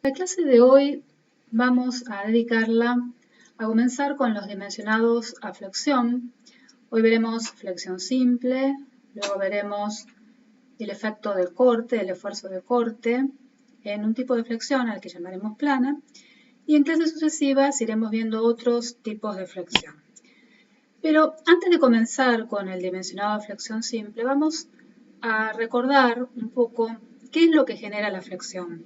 La clase de hoy vamos a dedicarla a comenzar con los dimensionados a flexión. Hoy veremos flexión simple, luego veremos el efecto del corte, el esfuerzo de corte, en un tipo de flexión al que llamaremos plana, y en clases sucesivas iremos viendo otros tipos de flexión. Pero antes de comenzar con el dimensionado de flexión simple, vamos a recordar un poco qué es lo que genera la flexión.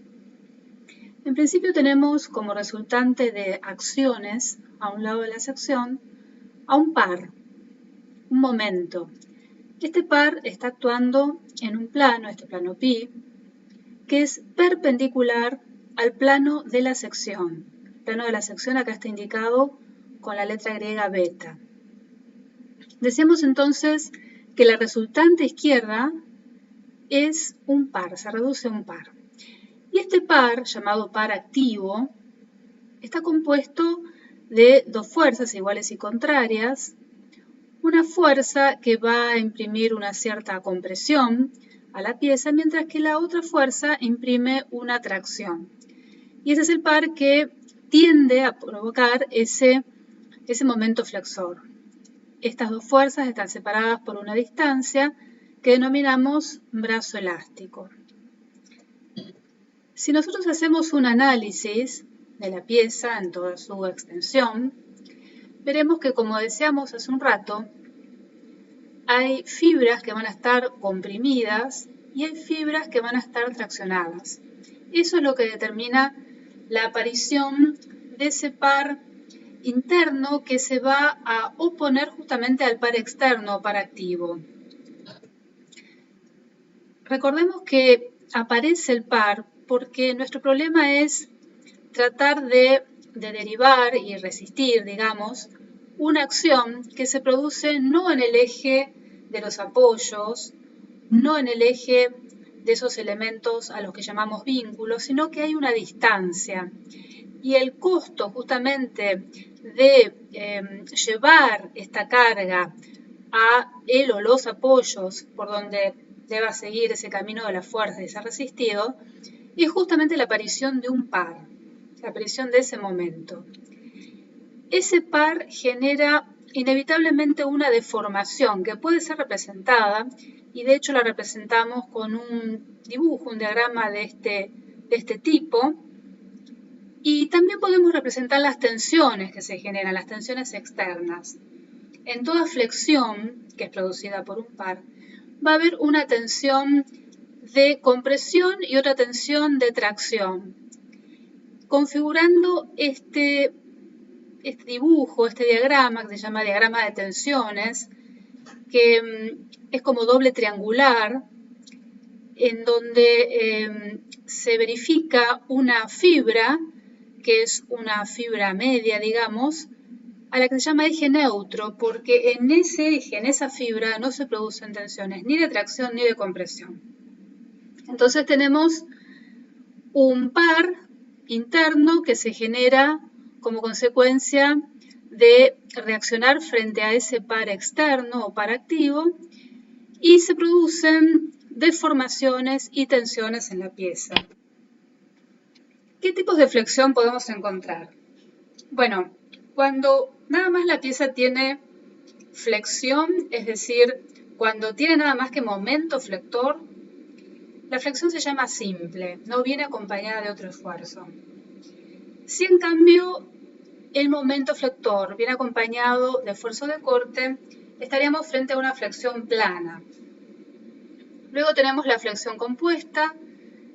En principio tenemos como resultante de acciones a un lado de la sección a un par, un momento. Este par está actuando en un plano, este plano pi, que es perpendicular al plano de la sección. El plano de la sección acá está indicado con la letra griega beta. Decíamos entonces que la resultante izquierda es un par, se reduce a un par. Y este par, llamado par activo, está compuesto de dos fuerzas iguales y contrarias. Una fuerza que va a imprimir una cierta compresión a la pieza, mientras que la otra fuerza imprime una tracción. Y ese es el par que tiende a provocar ese momento flexor. Estas dos fuerzas están separadas por una distancia que denominamos brazo elástico. Si nosotros hacemos un análisis de la pieza en toda su extensión, veremos que, como decíamos hace un rato, hay fibras que van a estar comprimidas y hay fibras que van a estar traccionadas. Eso es lo que determina la aparición de ese par interno que se va a oponer justamente al par externo o par activo. Recordemos que aparece el par porque nuestro problema es tratar de derivar y resistir, digamos, una acción que se produce no en el eje de los apoyos, no en el eje de esos elementos a los que llamamos vínculos, sino que hay una distancia. Y el costo justamente de llevar esta carga a él o los apoyos por donde deba seguir ese camino de la fuerza y ser resistido, es justamente la aparición de un par, la aparición de ese momento. Ese par genera inevitablemente una deformación que puede ser representada, y de hecho la representamos con un dibujo, un diagrama de este tipo, y también podemos representar las tensiones que se generan, las tensiones externas. En toda flexión, que es producida por un par, va a haber una tensión de compresión y otra tensión de tracción. Configurando este dibujo, este diagrama, que se llama diagrama de tensiones, que es como doble triangular, en donde se verifica una fibra, que es una fibra media, digamos, a la que se llama eje neutro, porque en ese eje, en esa fibra, no se producen tensiones ni de tracción ni de compresión. Entonces tenemos un par interno que se genera como consecuencia de reaccionar frente a ese par externo o par activo, y se producen deformaciones y tensiones en la pieza. ¿Qué tipos de flexión podemos encontrar? Bueno, cuando nada más la pieza tiene flexión, es decir, cuando tiene nada más que momento flector, la flexión se llama simple, no viene acompañada de otro esfuerzo. Si en cambio el momento flector viene acompañado de esfuerzo de corte, estaríamos frente a una flexión plana. Luego tenemos la flexión compuesta,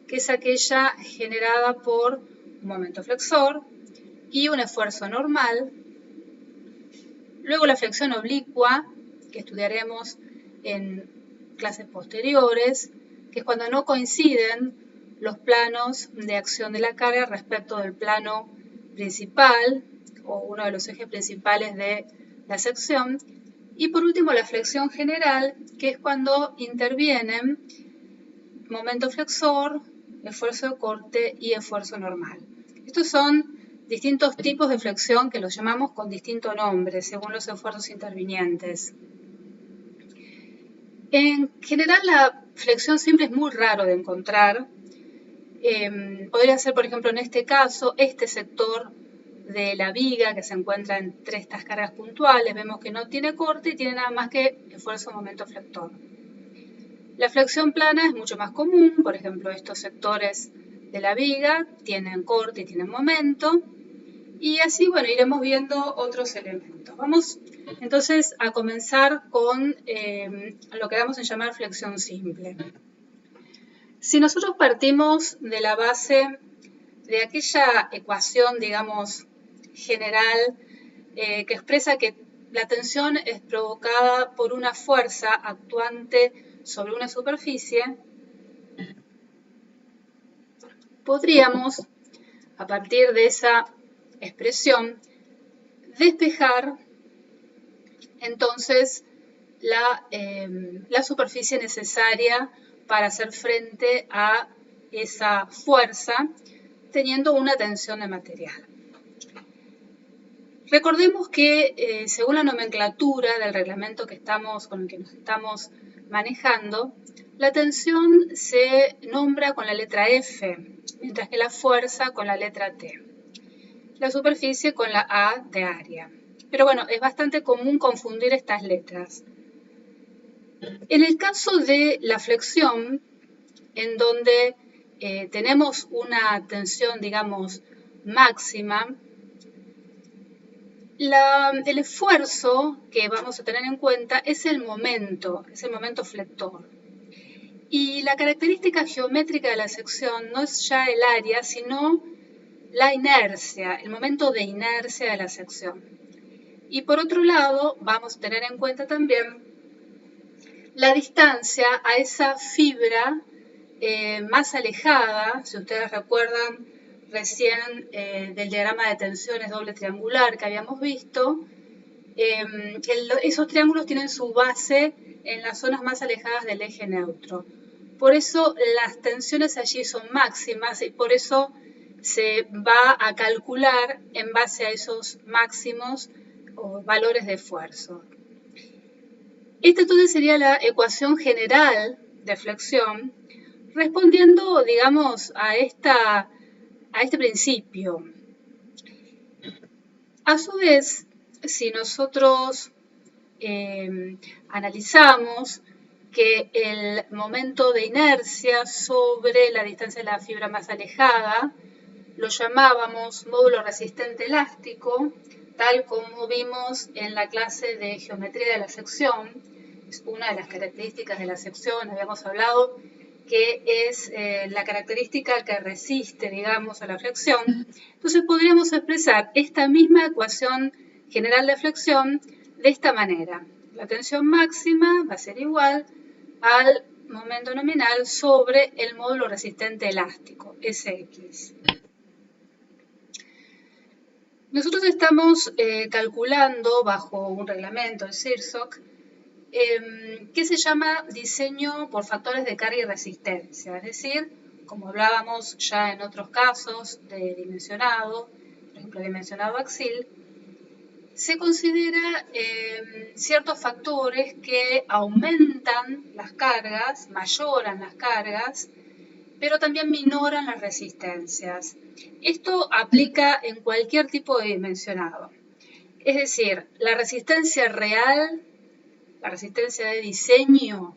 que es aquella generada por un momento flexor y un esfuerzo normal. Luego la flexión oblicua, que estudiaremos en clases posteriores, que es cuando no coinciden los planos de acción de la carga respecto del plano principal o uno de los ejes principales de la sección. Y por último la flexión general, que es cuando intervienen momento flexor, esfuerzo de corte y esfuerzo normal. Estos son distintos tipos de flexión que los llamamos con distinto nombre según los esfuerzos intervinientes. En general la flexión simple es muy raro de encontrar. podría ser, por ejemplo, en este caso, este sector de la viga que se encuentra entre estas cargas puntuales. Vemos que no tiene corte y tiene nada más que esfuerzo momento flector. La flexión plana es mucho más común, por ejemplo, estos sectores de la viga tienen corte y tienen momento. Y así, bueno, iremos viendo otros elementos. Vamos entonces a comenzar con lo que vamos a llamar flexión simple. Si nosotros partimos de la base de aquella ecuación, digamos, general, que expresa que la tensión es provocada por una fuerza actuante sobre una superficie, podríamos, a partir de esa expresión, despejar entonces la superficie necesaria para hacer frente a esa fuerza teniendo una tensión de material. Recordemos que según la nomenclatura del reglamento con el que nos estamos manejando, la tensión se nombra con la letra F, mientras que la fuerza con la letra T. La superficie con la A de área. Pero bueno, es bastante común confundir estas letras. En el caso de la flexión, en donde tenemos una tensión, digamos, máxima, el esfuerzo que vamos a tener en cuenta es el momento flector. Y la característica geométrica de la sección no es ya el área, sino la inercia, el momento de inercia de la sección. Y por otro lado, vamos a tener en cuenta también la distancia a esa fibra más alejada. Si ustedes recuerdan recién del diagrama de tensiones doble triangular que habíamos visto, esos triángulos tienen su base en las zonas más alejadas del eje neutro. Por eso las tensiones allí son máximas y por eso se va a calcular en base a esos máximos o valores de esfuerzo. Esta entonces sería la ecuación general de flexión, respondiendo, digamos, a este principio. A su vez, si nosotros analizamos que el momento de inercia sobre la distancia de la fibra más alejada lo llamábamos módulo resistente elástico, tal como vimos en la clase de geometría de la sección. Es una de las características de la sección, habíamos hablado que es la característica que resiste, digamos, a la flexión. Entonces podríamos expresar esta misma ecuación general de flexión de esta manera. La tensión máxima va a ser igual al momento nominal sobre el módulo resistente elástico, Sx. Nosotros estamos calculando bajo un reglamento, el CIRSOC, que se llama diseño por factores de carga y resistencia, es decir, como hablábamos ya en otros casos de dimensionado, por ejemplo dimensionado axil, se considera ciertos factores que aumentan las cargas, mayoran las cargas, pero también minoran las resistencias. Esto aplica en cualquier tipo de dimensionado. Es decir, la resistencia real, la resistencia de diseño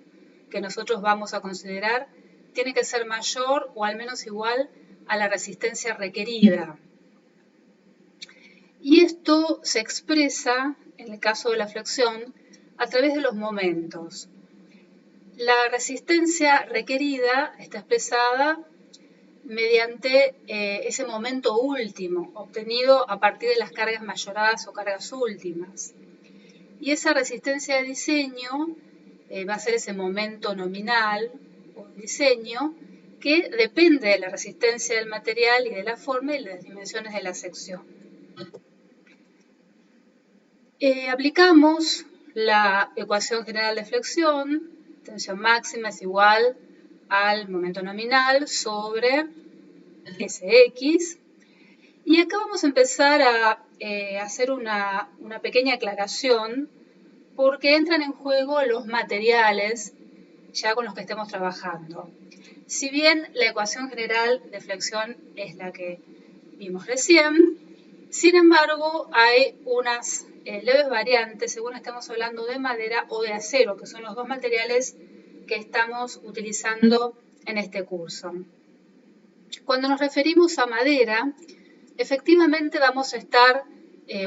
que nosotros vamos a considerar, tiene que ser mayor o al menos igual a la resistencia requerida. Y esto se expresa, en el caso de la flexión, a través de los momentos. La resistencia requerida está expresada mediante ese momento último, obtenido a partir de las cargas mayoradas o cargas últimas. Y esa resistencia de diseño va a ser ese momento nominal o diseño que depende de la resistencia del material y de la forma y de las dimensiones de la sección. Aplicamos la ecuación general de flexión, tensión máxima es igual al momento nominal sobre Sx. Y acá vamos a empezar a hacer una pequeña aclaración porque entran en juego los materiales ya con los que estemos trabajando. Si bien la ecuación general de flexión es la que vimos recién, sin embargo hay unas leves variantes según estemos hablando de madera o de acero, que son los dos materiales que estamos utilizando en este curso. Cuando nos referimos a madera, efectivamente vamos a estar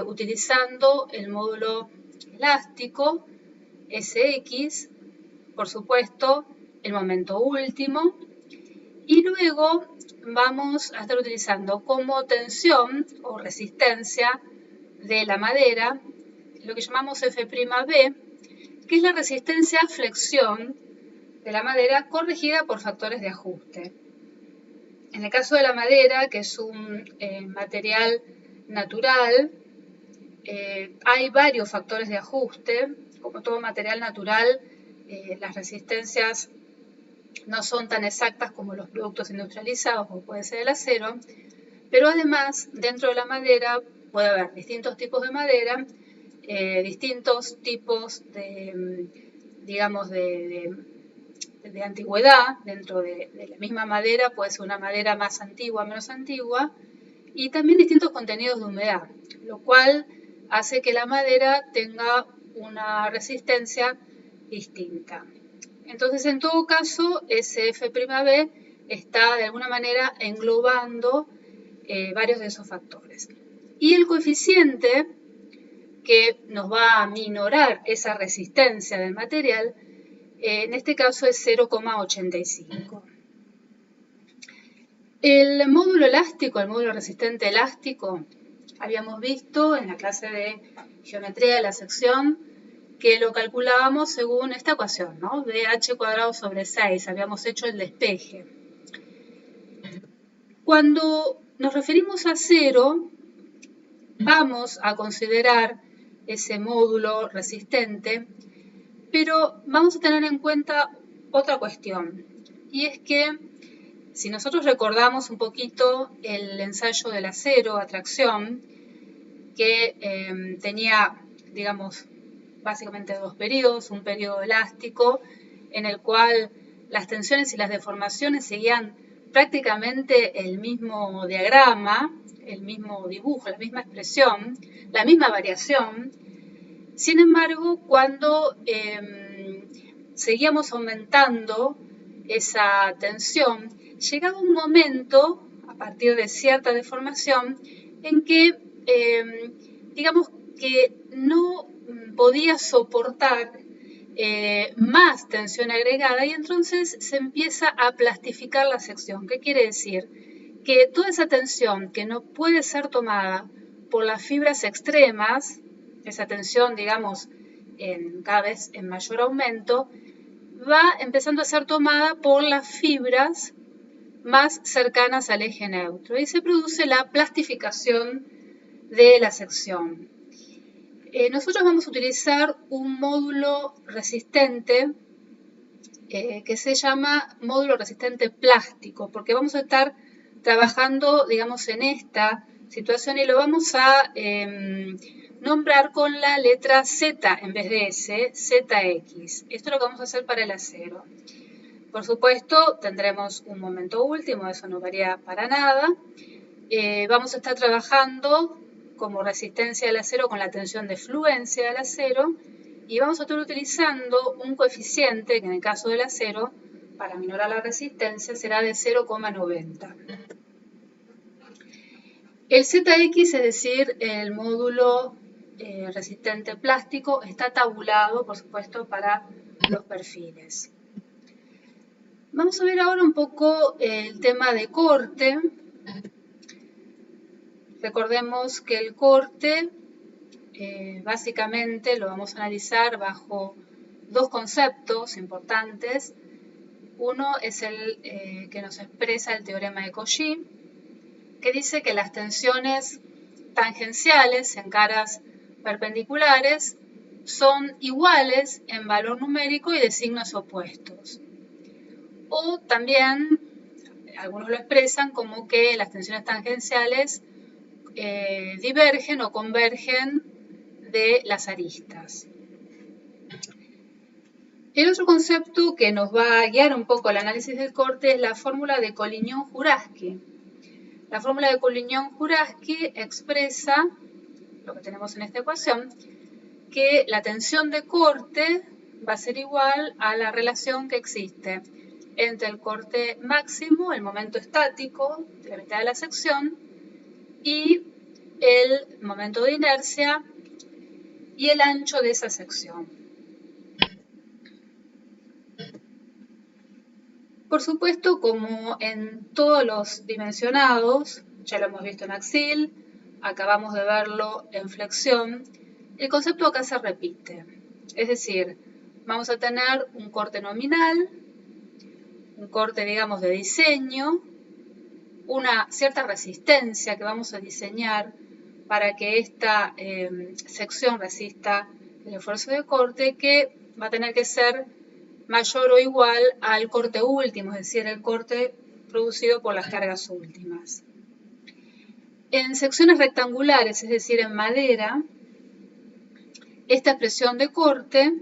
utilizando el módulo elástico, SX, por supuesto, el momento último, y luego vamos a estar utilizando como tensión o resistencia de la madera lo que llamamos F'B, que es la resistencia a flexión de la madera corregida por factores de ajuste. En el caso de la madera, que es un material natural, hay varios factores de ajuste. Como todo material natural, las resistencias no son tan exactas como los productos industrializados, como puede ser el acero, pero además, dentro de la madera puede haber distintos tipos de madera, distintos tipos de, digamos, de antigüedad. Dentro de la misma madera puede ser una madera más antigua, menos antigua, y también distintos contenidos de humedad, lo cual hace que la madera tenga una resistencia distinta. Entonces, en todo caso, ese F'B está de alguna manera englobando varios de esos factores. Y el coeficiente que nos va a minorar esa resistencia del material, en este caso es 0,85. El módulo elástico, el módulo resistente elástico, habíamos visto en la clase de geometría de la sección que lo calculábamos según esta ecuación, ¿no? De h² sobre 6, habíamos hecho el despeje. Cuando nos referimos a acero, vamos a considerar ese módulo resistente, pero vamos a tener en cuenta otra cuestión, y es que si nosotros recordamos un poquito el ensayo del acero a tracción, que tenía, digamos, básicamente dos periodos, un periodo elástico en el cual las tensiones y las deformaciones seguían prácticamente el mismo diagrama, el mismo dibujo, la misma expresión, la misma variación. Sin embargo, cuando seguíamos aumentando esa tensión, llegaba un momento, a partir de cierta deformación, en que, digamos que no podía soportar más tensión agregada, y entonces se empieza a plastificar la sección. ¿Qué quiere decir? Que toda esa tensión que no puede ser tomada por las fibras extremas, esa tensión, digamos, cada vez en mayor aumento, va empezando a ser tomada por las fibras más cercanas al eje neutro y se produce la plastificación de la sección. Nosotros vamos a utilizar un módulo resistente que se llama módulo resistente plástico, porque vamos a estar trabajando, digamos, en esta situación y lo vamos a nombrar con la letra Z en vez de S, ZX. Esto es lo que vamos a hacer para el acero. Por supuesto, tendremos un momento último, eso no varía para nada. Vamos a estar trabajando como resistencia del acero con la tensión de fluencia del acero y vamos a estar utilizando un coeficiente que en el caso del acero, para minorar la resistencia, será de 0,90. El ZX, es decir, el módulo resistente plástico, está tabulado, por supuesto, para los perfiles. Vamos a ver ahora un poco el tema de corte. Recordemos que el corte básicamente lo vamos a analizar bajo dos conceptos importantes. Uno es el que nos expresa el teorema de Cauchy, que dice que las tensiones tangenciales en caras perpendiculares son iguales en valor numérico y de signos opuestos. O también algunos lo expresan como que las tensiones tangenciales divergen o convergen de las aristas. El otro concepto que nos va a guiar un poco el análisis del corte es la fórmula de Collignon-Juraschi. La fórmula de Collignon-Juraschi expresa, lo que tenemos en esta ecuación, que la tensión de corte va a ser igual a la relación que existe entre el corte máximo, el momento estático de la mitad de la sección, y el momento de inercia y el ancho de esa sección. Por supuesto, como en todos los dimensionados, ya lo hemos visto en axil, acabamos de verlo en flexión, el concepto acá se repite. Es decir, vamos a tener un corte nominal, un corte, digamos, de diseño, una cierta resistencia que vamos a diseñar para que esta sección resista el esfuerzo de corte, que va a tener que ser mayor o igual al corte último, es decir, el corte producido por las cargas últimas. En secciones rectangulares, es decir, en madera, esta expresión de corte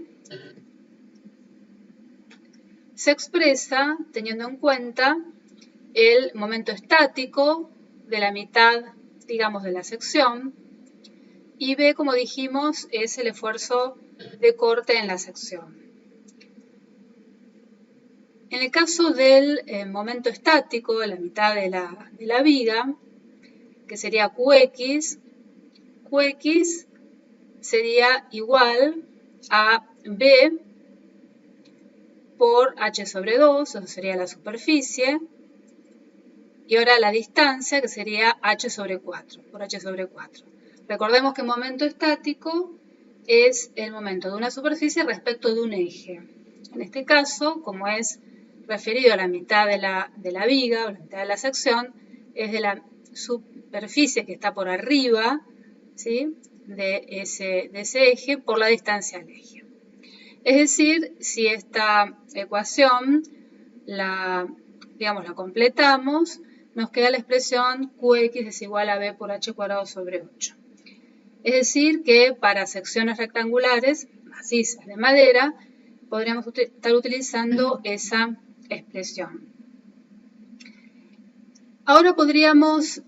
se expresa teniendo en cuenta el momento estático de la mitad, digamos, de la sección, y B, como dijimos, es el esfuerzo de corte en la sección. En el caso del momento estático de la mitad de la viga, que sería QX sería igual a B por H sobre 2, eso sería la superficie, y ahora la distancia, que sería H sobre 4, por H sobre 4. Recordemos que el momento estático es el momento de una superficie respecto de un eje. En este caso, como es referido a la mitad de la viga, o la mitad de la sección, es de la superficie que está por arriba, ¿sí?, de ese eje por la distancia al eje. Es decir, si esta ecuación la completamos, nos queda la expresión QX es igual a B por H cuadrado sobre 8. Es decir, que para secciones rectangulares macizas de madera podríamos estar utilizando esa expresión. Ahora podríamos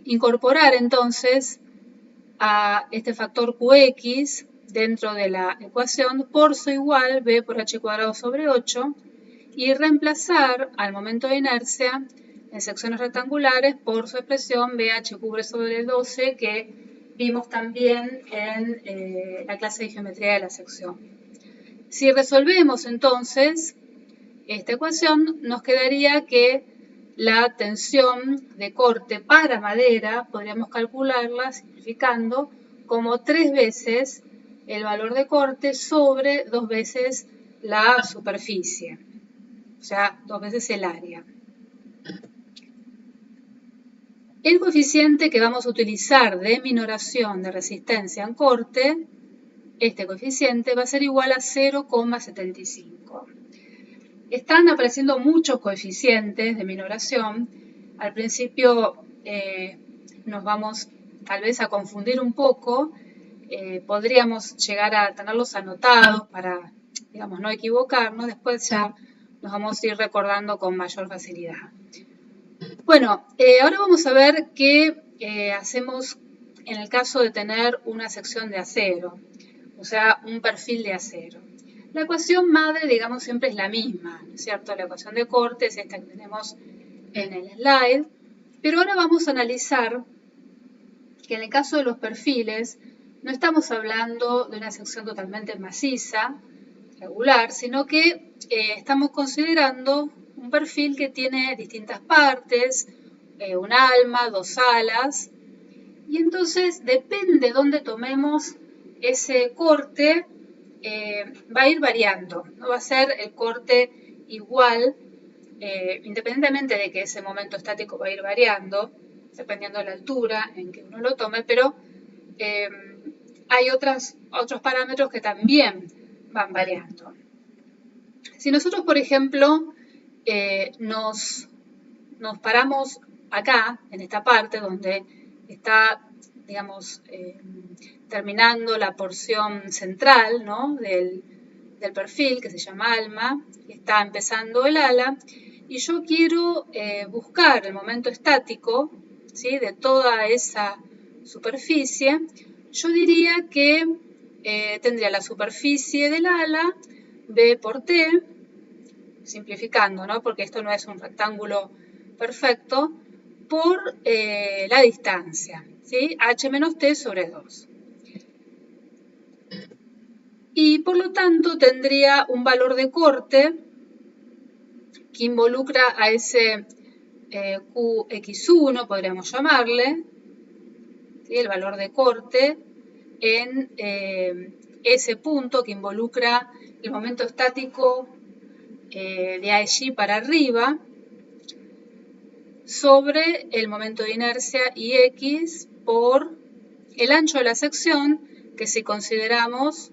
incorporar entonces a este factor QX dentro de la ecuación por su igual B por H cuadrado sobre 8 y reemplazar al momento de inercia en secciones rectangulares por su expresión BH cubre sobre 12 que vimos también en la clase de geometría de la sección. Si resolvemos entonces esta ecuación, nos quedaría que la tensión de corte para madera podríamos calcularla simplificando como 3 veces el valor de corte sobre 2 veces la superficie, o sea, 2 veces el área. El coeficiente que vamos a utilizar de minoración de resistencia en corte, este coeficiente va a ser igual a 0,75. Están apareciendo muchos coeficientes de minoración. Al principio nos vamos tal vez a confundir un poco. Podríamos llegar a tenerlos anotados para, digamos, no equivocarnos. Después ya nos vamos a ir recordando con mayor facilidad. Bueno, ahora vamos a ver qué hacemos en el caso de tener una sección de acero, o sea, un perfil de acero. La ecuación madre, digamos, siempre es la misma, ¿no es cierto? La ecuación de corte es esta que tenemos en el slide, pero ahora vamos a analizar que en el caso de los perfiles no estamos hablando de una sección totalmente maciza, regular, sino que estamos considerando un perfil que tiene distintas partes, un alma, 2 alas, y entonces depende de dónde tomemos ese corte, va a ir variando, no va a ser el corte igual, independientemente de que ese momento estático va a ir variando, dependiendo de la altura en que uno lo tome, pero hay otros parámetros que también van variando. Si nosotros, por ejemplo, nos paramos acá, en esta parte donde está, digamos, terminando la porción central, ¿no?, del perfil, que se llama alma, está empezando el ala, y yo quiero buscar el momento estático, ¿sí?, de toda esa superficie. Yo diría que tendría la superficie del ala, B por T, simplificando, ¿no?, porque esto no es un rectángulo perfecto, por la distancia, ¿sí?, H menos T sobre 2. Y por lo tanto tendría un valor de corte que involucra a ese QX1, podríamos llamarle, ¿sí?, el valor de corte en ese punto que involucra el momento estático de allí para arriba sobre el momento de inercia IX por el ancho de la sección, que si consideramos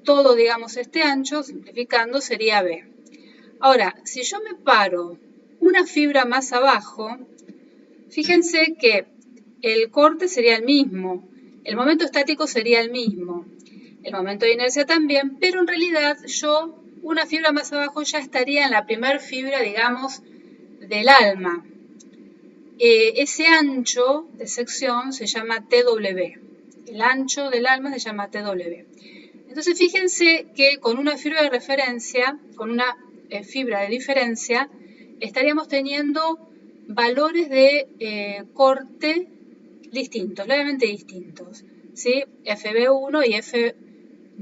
todo, digamos, este ancho, simplificando, sería B. Ahora, si yo me paro una fibra más abajo, fíjense que el corte sería el mismo, el momento estático sería el mismo, el momento de inercia también, pero en realidad yo, una fibra más abajo, ya estaría en la primera fibra, digamos, del alma. Ese ancho de sección se llama TW. El ancho del alma se llama TW. Entonces fíjense que con una fibra de referencia, con una fibra de diferencia, estaríamos teniendo valores de corte distintos, levemente distintos, ¿sí? FB1 y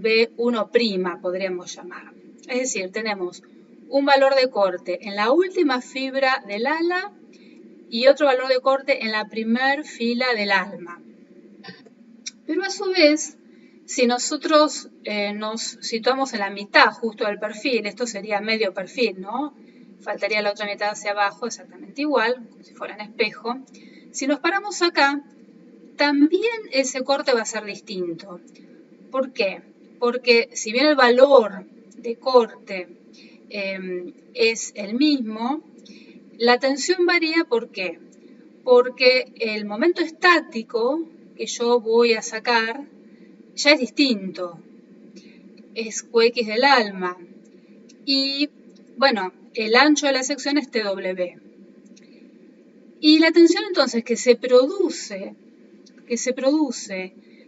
FB1' podríamos llamar. Es decir, tenemos un valor de corte en la última fibra del ala y otro valor de corte en la primer fila del alma. Pero a su vez, si nosotros nos situamos en la mitad justo del perfil, esto sería medio perfil, ¿no? Faltaría la otra mitad hacia abajo, exactamente igual, como si fuera en espejo. Si nos paramos acá, también ese corte va a ser distinto. ¿Por qué? Porque si bien el valor de corte es el mismo, la tensión varía. ¿Por qué? Porque el momento estático que yo voy a sacar ya es distinto, es QX del alma, y bueno, el ancho de la sección es TW. Y la tensión entonces que se produce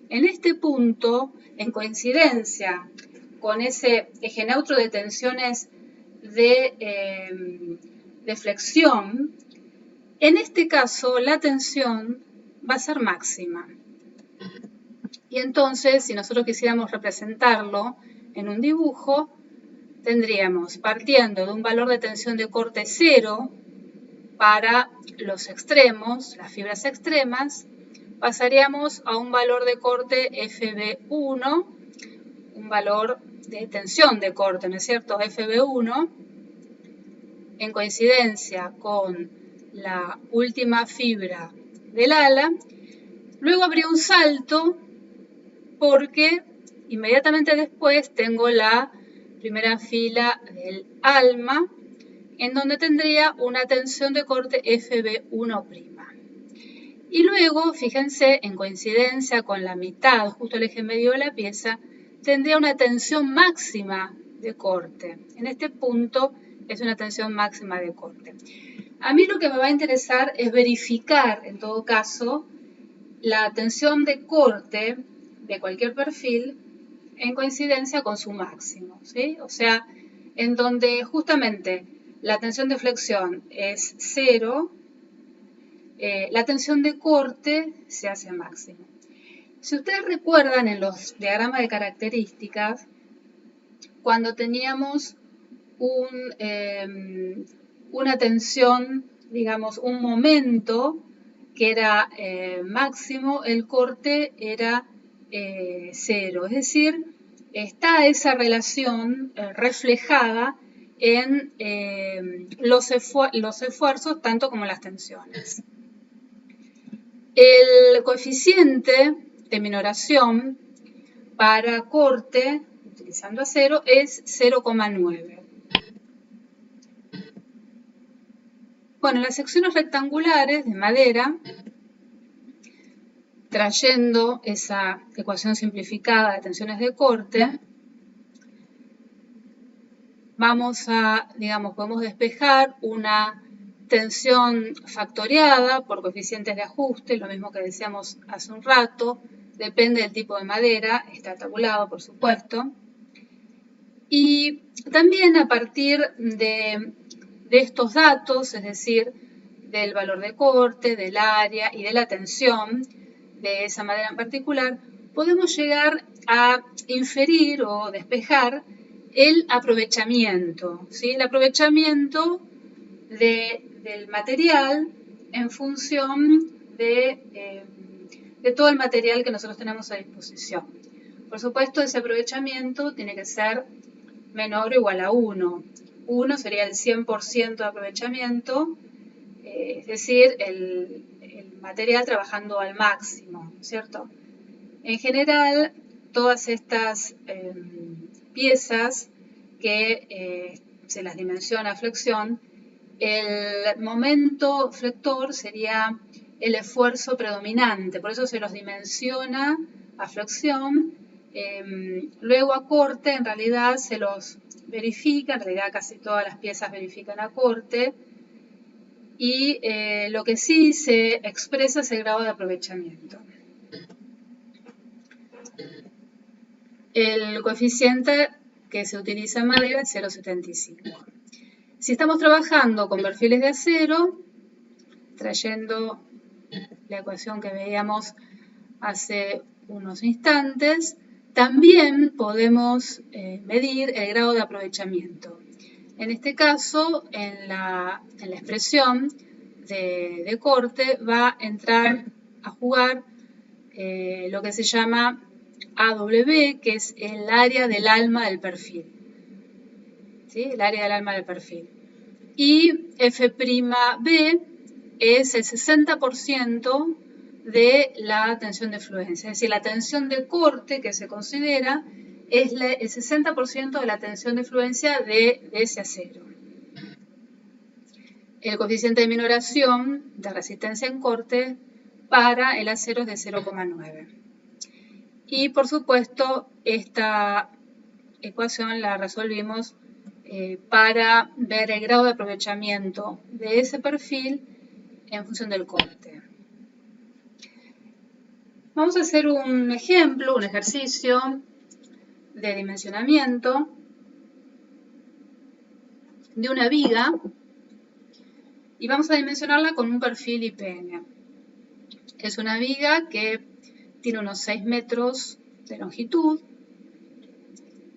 en este punto, en coincidencia con ese eje neutro de tensiones de flexión, en este caso la tensión va a ser máxima. Y entonces, si nosotros quisiéramos representarlo en un dibujo, tendríamos, partiendo de un valor de tensión de corte 0 para los extremos, las fibras extremas, pasaríamos a un valor de corte FB1, un valor de tensión de corte, ¿no es cierto?, FB1, en coincidencia con la última fibra del ala. Luego habría un salto porque inmediatamente después tengo la primera fila del alma, en donde tendría una tensión de corte FB1'. Y luego, fíjense, en coincidencia con la mitad, justo el eje medio de la pieza, tendría una tensión máxima de corte. En este punto es una tensión máxima de corte. A mí lo que me va a interesar es verificar, en todo caso, la tensión de corte de cualquier perfil en coincidencia con su máximo, ¿sí? O sea, en donde justamente la tensión de flexión es 0, la tensión de corte se hace máximo. Si ustedes recuerdan en los diagramas de características, cuando teníamos una tensión, digamos, un momento que era máximo, el corte era 0. Es decir, está esa relación reflejada en los esfuerzos tanto como las tensiones. El coeficiente de minoración para corte, utilizando a 0, es 0,9. Bueno, las secciones rectangulares de madera, trayendo esa ecuación simplificada de tensiones de corte, podemos despejar una tensión factoriada por coeficientes de ajuste, lo mismo que decíamos hace un rato, depende del tipo de madera, está tabulado por supuesto. Y también a partir de estos datos, es decir, del valor de corte, del área y de la tensión de esa madera en particular, podemos llegar a inferir o despejar el aprovechamiento, ¿sí? El aprovechamiento del material en función de todo el material que nosotros tenemos a disposición. Por supuesto, ese aprovechamiento tiene que ser menor o igual a 1. 1 sería el 100% de aprovechamiento, es decir, el material trabajando al máximo, ¿cierto? En general, todas estas piezas que se las dimensiona a flexión, el momento flector sería el esfuerzo predominante, por eso se los dimensiona a flexión. Luego a corte, en realidad se los verifica, en realidad casi todas las piezas verifican a corte, y lo que sí se expresa es el grado de aprovechamiento. El coeficiente que se utiliza en madera es 0,75. Si estamos trabajando con perfiles de acero, trayendo la ecuación que veíamos hace unos instantes, también podemos medir el grado de aprovechamiento. En este caso, en la expresión de corte va a entrar a jugar lo que se llama AW, que es el área del alma del perfil. ¿Sí? El área del alma del perfil. Y F'B es el 60% de la tensión de fluencia. Es decir, la tensión de corte que se considera es el 60% de la tensión de fluencia de ese acero. El coeficiente de minoración de resistencia en corte para el acero es de 0,9. Y por supuesto, esta ecuación la resolvimos para ver el grado de aprovechamiento de ese perfil en función del corte. Vamos a hacer un ejemplo, un ejercicio de dimensionamiento de una viga y vamos a dimensionarla con un perfil IPN. Es una viga que tiene unos 6 metros de longitud,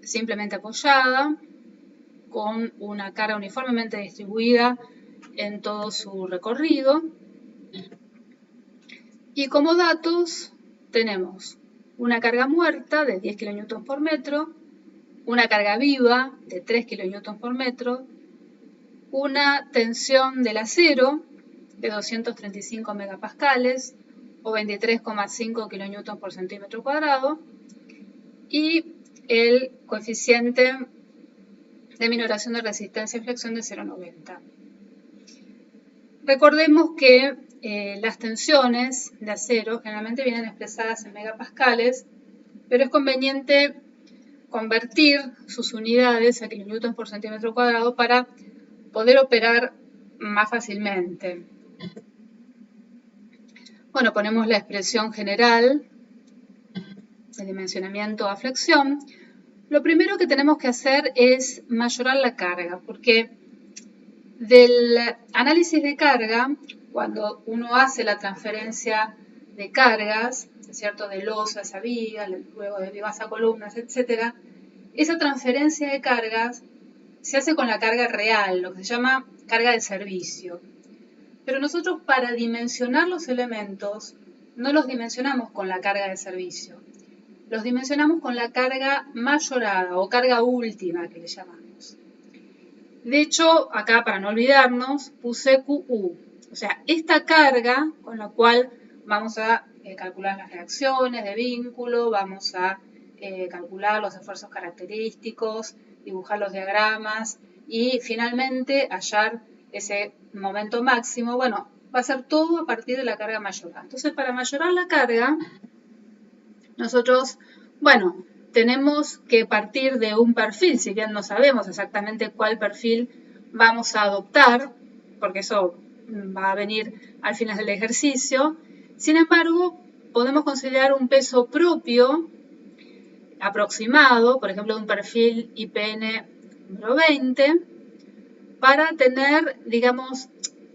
simplemente apoyada, con una carga uniformemente distribuida en todo su recorrido. Y como datos tenemos una carga muerta de 10 kN por metro, una carga viva de 3 kN por metro, una tensión del acero de 235 megapascales o 23,5 kN por centímetro cuadrado y el coeficiente de minoración de resistencia y flexión de 0,90. Recordemos que las tensiones de acero generalmente vienen expresadas en megapascales, pero es conveniente convertir sus unidades a kilonewtons por centímetro cuadrado para poder operar más fácilmente. Bueno, ponemos la expresión general de dimensionamiento a flexión. Lo primero que tenemos que hacer es mayorar la carga, porque del análisis de carga, cuando uno hace la transferencia de cargas, ¿cierto? De losa a esa viga, luego de vigas a columnas, etc., esa transferencia de cargas se hace con la carga real, lo que se llama carga de servicio. Pero nosotros para dimensionar los elementos no los dimensionamos con la carga de servicio, los dimensionamos con la carga mayorada o carga última que le llamamos. De hecho, acá para no olvidarnos, puse QU, o sea, esta carga con la cual vamos a calcular las reacciones de vínculo, vamos a calcular los esfuerzos característicos, dibujar los diagramas y finalmente hallar ese momento máximo. Bueno, va a ser todo a partir de la carga mayorada. Entonces, para mayorar la carga, nosotros, bueno, tenemos que partir de un perfil, si bien no sabemos exactamente cuál perfil vamos a adoptar, porque eso va a venir al final del ejercicio. Sin embargo, podemos considerar un peso propio aproximado, por ejemplo, de un perfil IPN número 20, para tener, digamos,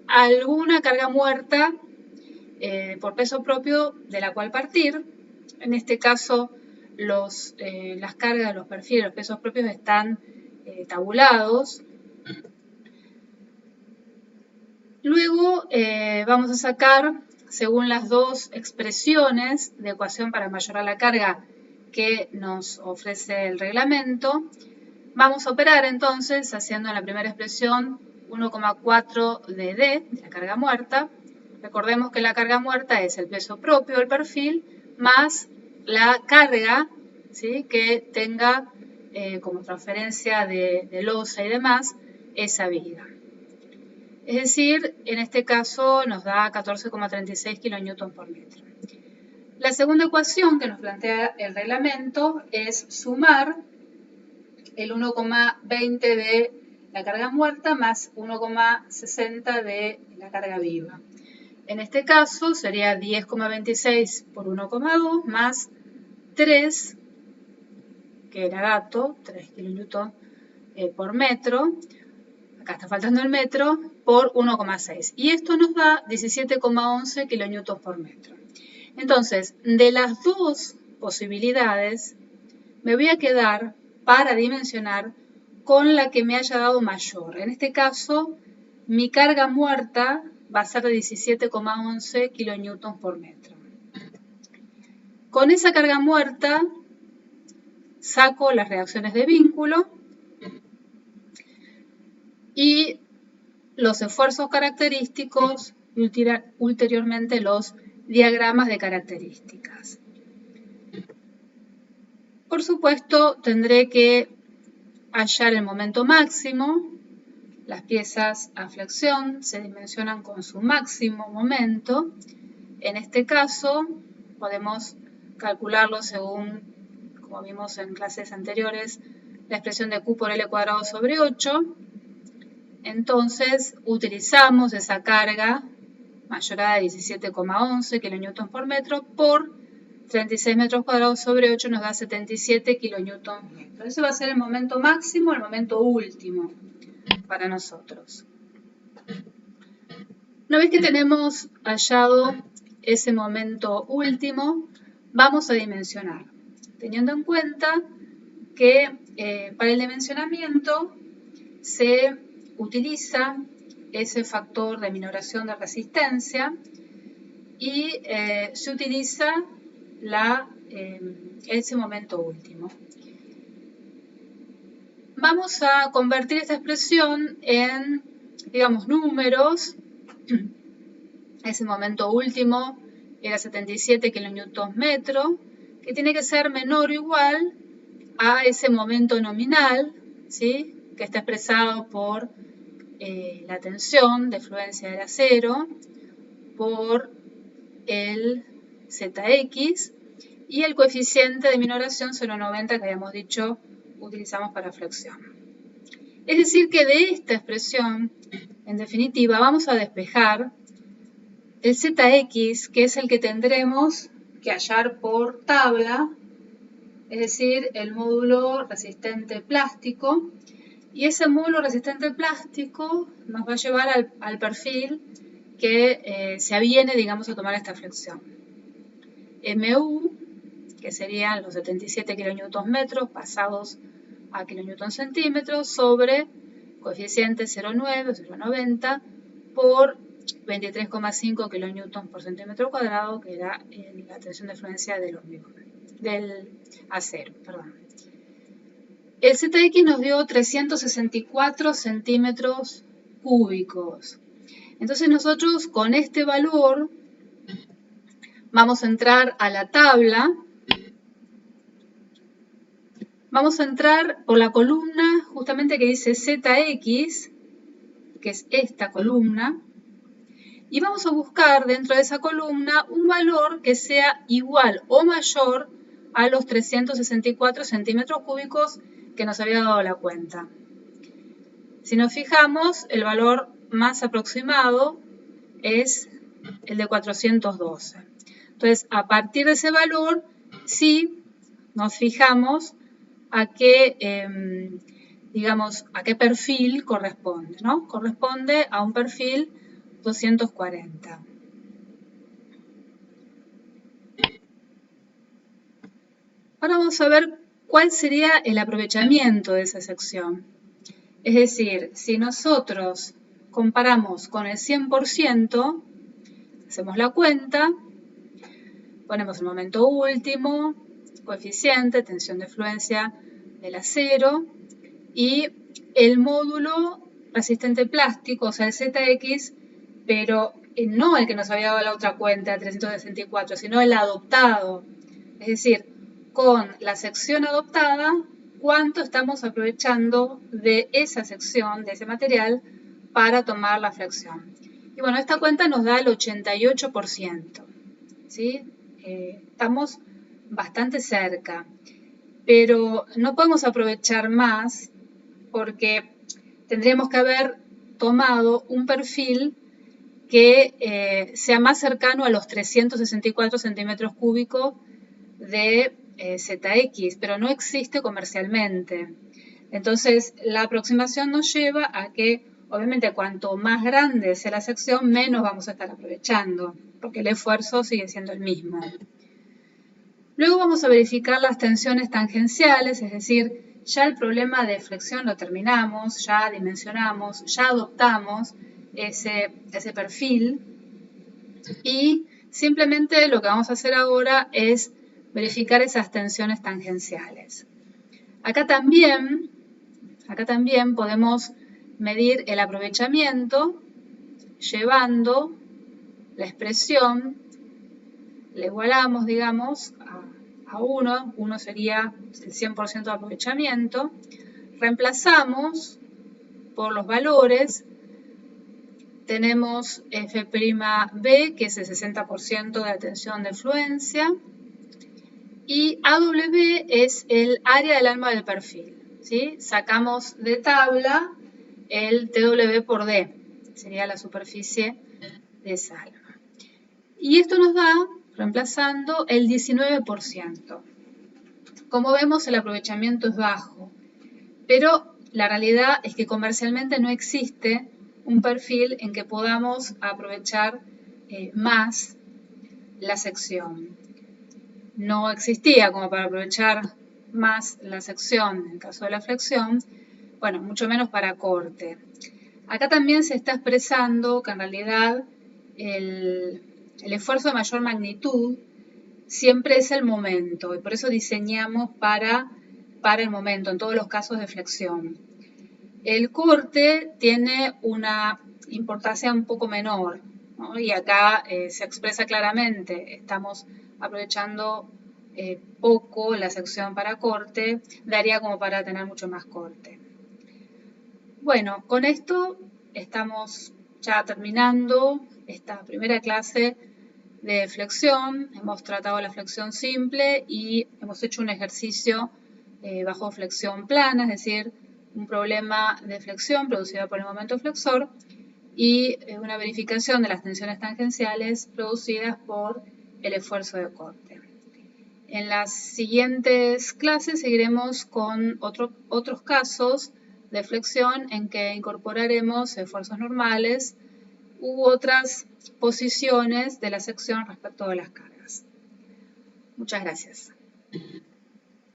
alguna carga muerta por peso propio de la cual partir. En este caso, las cargas, los perfiles, los pesos propios están tabulados. Luego vamos a sacar, según las dos expresiones de ecuación para mayorar la carga que nos ofrece el reglamento, vamos a operar entonces haciendo en la primera expresión 1,4 de D, de la carga muerta. Recordemos que la carga muerta es el peso propio del perfil más la carga, ¿sí?, que tenga como transferencia de losa y demás esa viga. Es decir, en este caso nos da 14,36 kN por metro. La segunda ecuación que nos plantea el reglamento es sumar el 1,20 de la carga muerta más 1,60 de la carga viva. En este caso sería 10,26 por 1,2 más 3, que era dato, 3 kN por metro. Acá está faltando el metro, por 1,6. Y esto nos da 17,11 kN por metro. Entonces, de las dos posibilidades, me voy a quedar para dimensionar con la que me haya dado mayor. En este caso, mi carga muerta va a ser de 17,11 kN por metro. Con esa carga muerta, saco las reacciones de vínculo y los esfuerzos característicos y ulteriormente los diagramas de características. Por supuesto, tendré que hallar el momento máximo. Las piezas a flexión se dimensionan con su máximo momento. En este caso, podemos calcularlo según, como vimos en clases anteriores, la expresión de Q por L cuadrado sobre 8. Entonces, utilizamos esa carga mayorada de 17,11 kN por metro por 36 metros cuadrados sobre 8 nos da 77 kN metro. Ese va a ser el momento máximo, el momento último para nosotros. Una vez que tenemos hallado ese momento último, vamos a dimensionar, teniendo en cuenta que para el dimensionamiento se utiliza ese factor de minoración de resistencia y se utiliza ese momento último. Vamos a convertir esta expresión en, digamos, números. Ese momento último era 77 kN metro, que tiene que ser menor o igual a ese momento nominal, ¿sí?, que está expresado por la tensión de fluencia del acero, por el ZX y el coeficiente de minoración 0,90 que habíamos dicho utilizamos para flexión. Es decir que de esta expresión, en definitiva, vamos a despejar el ZX, que es el que tendremos que hallar por tabla, es decir, el módulo resistente plástico, y ese módulo resistente plástico nos va a llevar al perfil que se aviene, digamos, a tomar esta flexión. MU, que serían los 77 kN metros pasados a kN centímetros, sobre coeficiente 0,9 o 0,90 por 23,5 kN por centímetro cuadrado, que era la tensión de fluencia del acero. El ZX nos dio 364 centímetros cúbicos. Entonces nosotros con este valor vamos a entrar a la tabla. Vamos a entrar por la columna justamente que dice ZX, que es esta columna, y vamos a buscar dentro de esa columna un valor que sea igual o mayor a los 364 centímetros cúbicos que nos había dado la cuenta. Si nos fijamos, el valor más aproximado es el de 412. Entonces, a partir de ese valor, sí nos fijamos a qué, digamos, a qué perfil corresponde, ¿no? Corresponde a un perfil 240. Ahora vamos a ver cuál sería el aprovechamiento de esa sección. Es decir, si nosotros comparamos con el 100%, hacemos la cuenta, ponemos el momento último, coeficiente, tensión de fluencia del acero y el módulo resistente plástico, o sea, el ZX, pero no el que nos había dado la otra cuenta, 364, sino el adoptado. Es decir, con la sección adoptada, cuánto estamos aprovechando de esa sección, de ese material, para tomar la fracción. Y bueno, esta cuenta nos da el 88%, ¿sí? Estamos bastante cerca, pero no podemos aprovechar más porque tendríamos que haber tomado un perfil que sea más cercano a los 364 centímetros cúbicos de ZX, pero no existe comercialmente. Entonces, la aproximación nos lleva a que, obviamente, cuanto más grande sea la sección, menos vamos a estar aprovechando, porque el esfuerzo sigue siendo el mismo. Luego vamos a verificar las tensiones tangenciales, es decir, ya el problema de flexión lo terminamos, ya dimensionamos, ya adoptamos ese perfil y simplemente lo que vamos a hacer ahora es verificar esas tensiones tangenciales. Acá también podemos medir el aprovechamiento llevando la expresión, le igualamos, digamos, a 1, 1 sería el 100% de aprovechamiento, reemplazamos por los valores, tenemos F'B, que es el 60% de la tensión de fluencia, y AW es el área del alma del perfil, ¿sí? Sacamos de tabla el TW por D, sería la superficie de esa alma. Y esto nos da, reemplazando, el 19%. Como vemos, el aprovechamiento es bajo, pero la realidad es que comercialmente no existe un perfil en que podamos aprovechar más la sección. No existía como para aprovechar más la sección en el caso de la flexión, bueno, mucho menos para corte. Acá también se está expresando que en realidad el esfuerzo de mayor magnitud siempre es el momento y por eso diseñamos para el momento en todos los casos de flexión. El corte tiene una importancia un poco menor, ¿no? Y acá se expresa claramente, estamos aprovechando poco la sección para corte, daría como para tener mucho más corte. Bueno, con esto estamos ya terminando esta primera clase de flexión. Hemos tratado la flexión simple y hemos hecho un ejercicio bajo flexión plana, es decir, un problema de flexión producido por el momento flexor y una verificación de las tensiones tangenciales producidas por el esfuerzo de corte. En las siguientes clases seguiremos con otros casos de flexión en que incorporaremos esfuerzos normales u otras posiciones de la sección respecto de las cargas. Muchas gracias.